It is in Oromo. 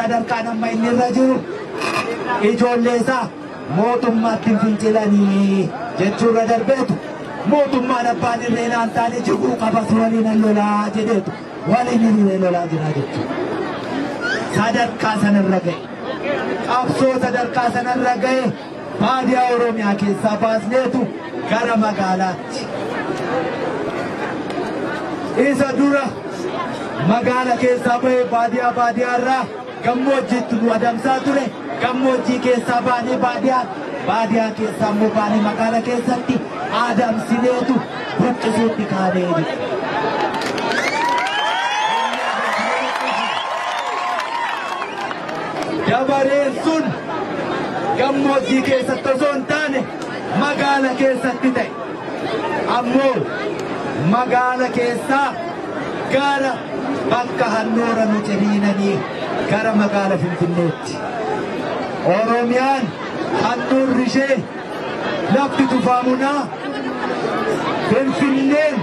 sadarkaan amma inni irra jiru ijoollee isaa mootummaatti fincilanii jechuurra darbeetu mootummaan abbaan irree naan taane jibbuu qabas waliin lolaa jedheetu waliin hiriiree lolaa jira jechuudha. Sadarkaa sanarra ga'e qabsoo sadarkaa sanarra ga'e baadiyaa Oromiyaa keessaa baasneetu gara magaalaatti. Isa dura magaala keessaa ba'ee baadiyyaarraa gammoojjiitti nu adamsaa ture. Gammoojjii keessaa baanee baadiyyaa keessaa immoo baanee magaala keessatti adamsineetu buqqisuutti kaanee jiru. Dabareen sun gammoojjii keessatti osoo hin taane magaala keessatti ta'e. Ammoo magaala keessaa gara bakka handhuura nu ciniinanii gara magaala Finfinneetti. Oromiyaan handhuurri ishee lafti tufaamunaa Finfinneen